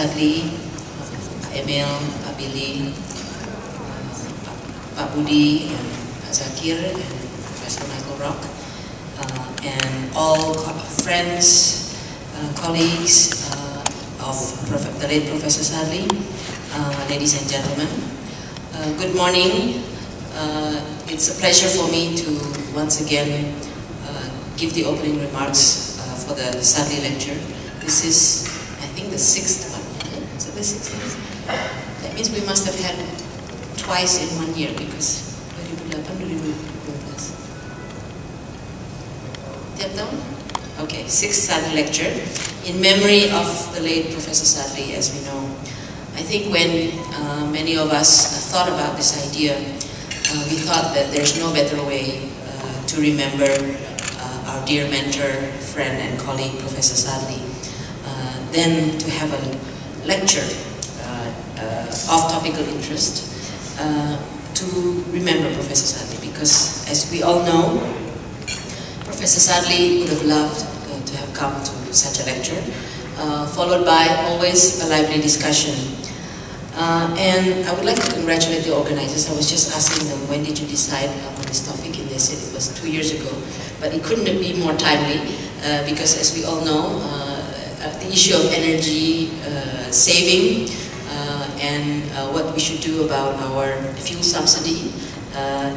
Sadli, Emil, Pak Billy, Pak Budi, and Zakir, and Professor Michael Rock, and all friends, colleagues of the late Professor Sadli, ladies and gentlemen. Good morning. It's a pleasure for me to once again give the opening remarks for the Sadli lecture. This is, I think, the 6th one. Is it the 6th one? That means we must have had twice in 1 year, because 2008, 2012. Tiap tahun? Okay, 6th Sadli lecture in memory of the late Professor Sadli, as we know. I think when many of us thought about this idea, we thought that there's no better way to remember our dear mentor, friend and colleague, Professor Sadli, than to have a lecture of topical interest to remember Professor Sadli, because as we all know, Professor Sadli would have loved to have come to such a lecture, followed by always a lively discussion. And I would like to congratulate the organizers. I was just asking them, when did you decide on this topic? And they said it was 2 years ago. But it couldn't be more timely, because as we all know, the issue of energy saving and what we should do about our fuel subsidy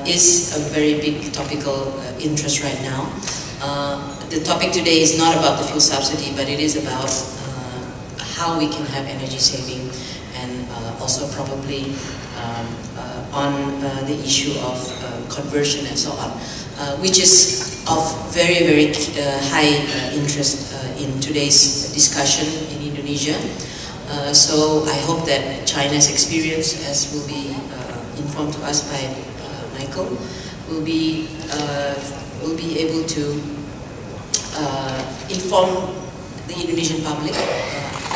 is a very big topical interest right now. The topic today is not about the fuel subsidy, but it is about how we can have energy saving, and also probably on the issue of conversion and so on, which is of very, very high interest in today's discussion in Indonesia. So I hope that China's experience, as will be informed to us by Michael, will be able to inform the Indonesian public.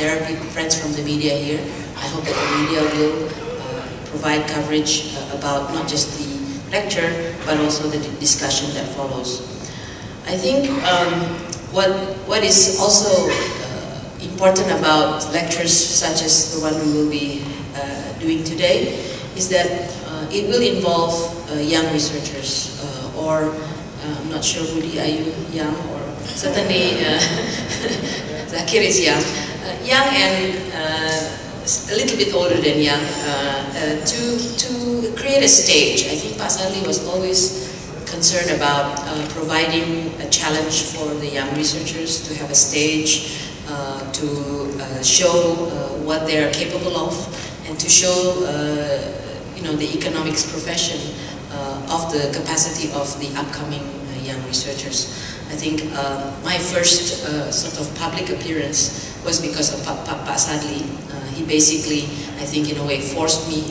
There are friends from the media here. I hope that the media will provide coverage about not just the lecture, but also the discussion that follows. I think what is also important about lectures such as the one we will be doing today is that it will involve young researchers, or I'm not sure, Budi, are you young? Or certainly Zakir is young. Young and a little bit older than young, to create a stage. I think Pak Sadli was always concerned about providing a challenge for the young researchers to have a stage, to show what they are capable of, and to show the economics profession of the capacity of the upcoming young researchers. I think my first sort of public appearance was because of Pak Sadli. He basically, I think in a way, forced me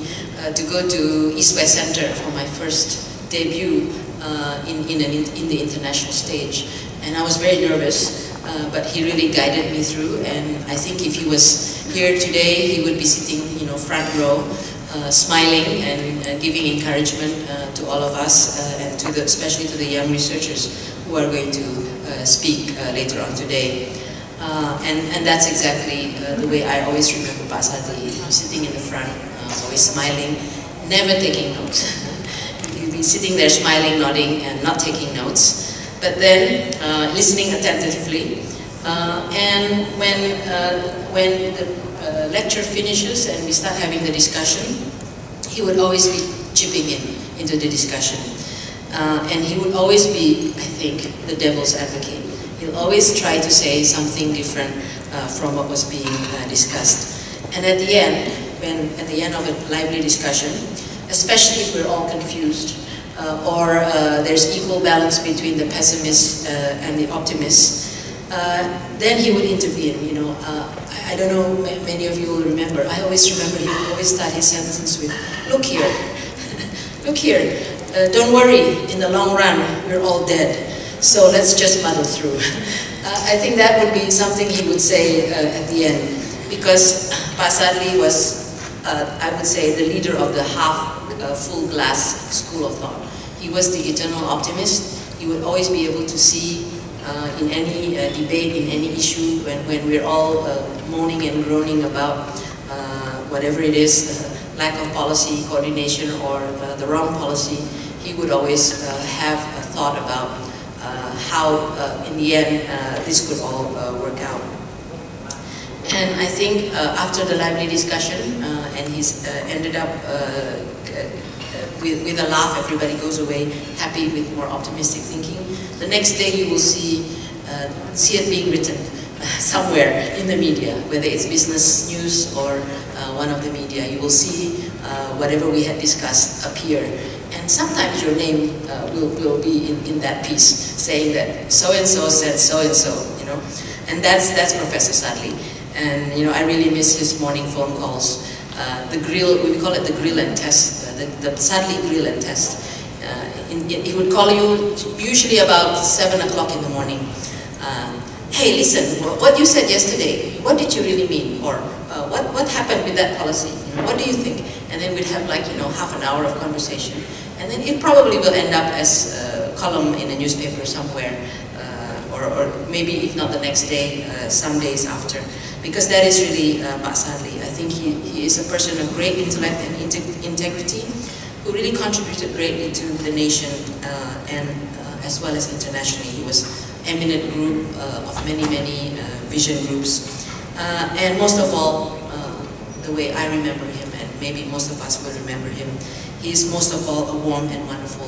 to go to East-West Center for my first debut in the international stage. And I was very nervous, but he really guided me through. And I think if he was here today, he would be sitting, front row, smiling and giving encouragement to all of us, and especially to the young researchers who are going to speak later on today. And that's exactly the way I always remember Pak Sadli, sitting in the front, always smiling, never taking notes. He'd be sitting there smiling, nodding, and not taking notes, but then listening attentively. And when the lecture finishes and we start having the discussion, he would always be chipping into the discussion. And he would always be, I think, the devil's advocate. He'll always try to say something different from what was being discussed. And at the end of a lively discussion, especially if we're all confused, or there's equal balance between the pessimists and the optimists, then he would intervene. I don't know, many of you will remember. I always remember he would always start his sentence with, "Look here, look here. Don't worry. In the long run, we're all dead. So let's just muddle through." I think that would be something he would say at the end, because Pak Sadli was, I would say, the leader of the half-full glass school of thought. He was the eternal optimist. He would always be able to see in any debate, in any issue, when we're all moaning and groaning about whatever it is, lack of policy coordination or the wrong policy, he would always have a thought about how, in the end, this could all work out. And I think after the lively discussion, and he's ended up with a laugh, everybody goes away happy with more optimistic thinking. The next day you will see it being written somewhere in the media, whether it's business news or one of the media. You will see whatever we had discussed appear. And sometimes your name will be in that piece, saying that so-and-so said so-and-so, you know. And that's Professor Sadli. And, you know, I really miss his morning phone calls. The grill, we call it the grill and test, the Sadli grill and test. He would call you usually about 7 o'clock in the morning. Hey, listen, what you said yesterday, what did you really mean? Or what happened with that policy? You know, what do you think? And then we'd have, like, you know, half an hour of conversation. And then it probably will end up as a column in a newspaper somewhere, or maybe if not the next day, some days after. Because that is really Pak Sadli. I think he is a person of great intellect and integrity, who really contributed greatly to the nation and as well as internationally. He was eminent group of many vision groups. And most of all, the way I remember him, and maybe most of us will remember him, he is most of all a warm and wonderful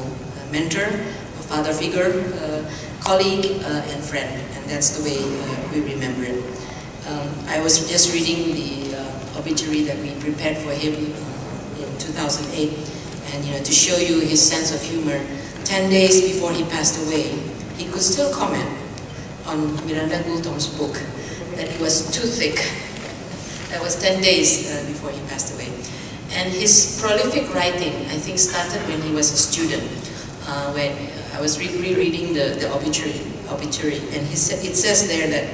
mentor, a father figure, colleague, and friend. And that's the way we remember it. I was just reading the obituary that we prepared for him in 2008, and, you know, to show you his sense of humor, 10 days before he passed away, he could still comment on Miranda Gultom's book that it was too thick. That was 10 days before he passed away. And his prolific writing, I think, started when he was a student. When I was rereading the obituary, and it says there that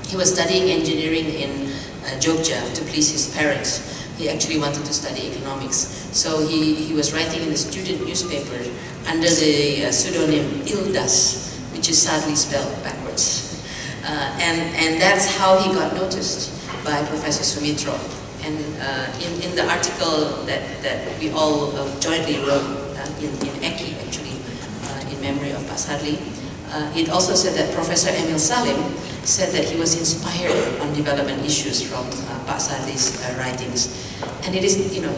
he was studying engineering in Jogja to please his parents. He actually wanted to study economics. So he was writing in the student newspaper under the pseudonym Ildas, which is sadly spelled backwards. And that's how he got noticed by Professor Sumitro. And in the article that we all jointly wrote in Eki, actually, in memory of Pak Sadli, it also said that Professor Emil Salim said that he was inspired on development issues from Pak Sadli's writings. And it is, you know,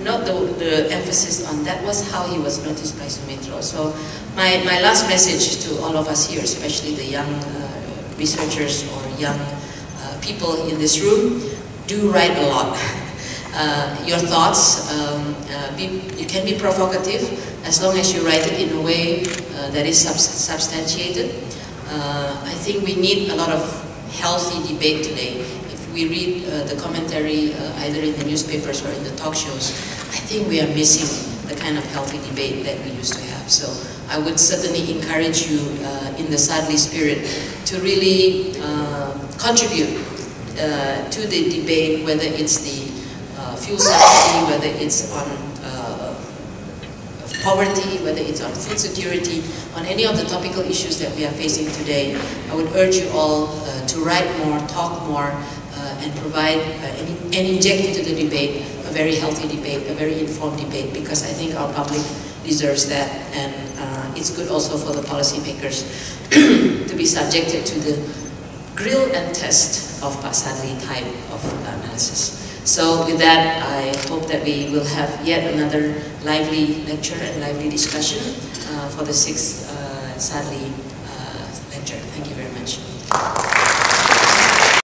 not the emphasis on that was how he was noticed by Sumitro. So my last message to all of us here, especially the young researchers or young people in this room, do write a lot. Your thoughts, you can be provocative as long as you write it in a way that is substantiated. I think we need a lot of healthy debate today. If we read the commentary either in the newspapers or in the talk shows, I think we are missing the kind of healthy debate that we used to have. So I would certainly encourage you in the Sadli spirit to really contribute to the debate, whether it's the fuel subsidy, whether it's on poverty, whether it's on food security, on any of the topical issues that we are facing today. I would urge you all to write more, talk more, and provide and inject into the debate a very healthy debate, a very informed debate, because I think our public deserves that, and it's good also for the policymakers to be subjected to the grill and test of Pak Sadli type of analysis. So with that, I hope that we will have yet another lively lecture and lively discussion for the 6th Sadli lecture. Thank you very much.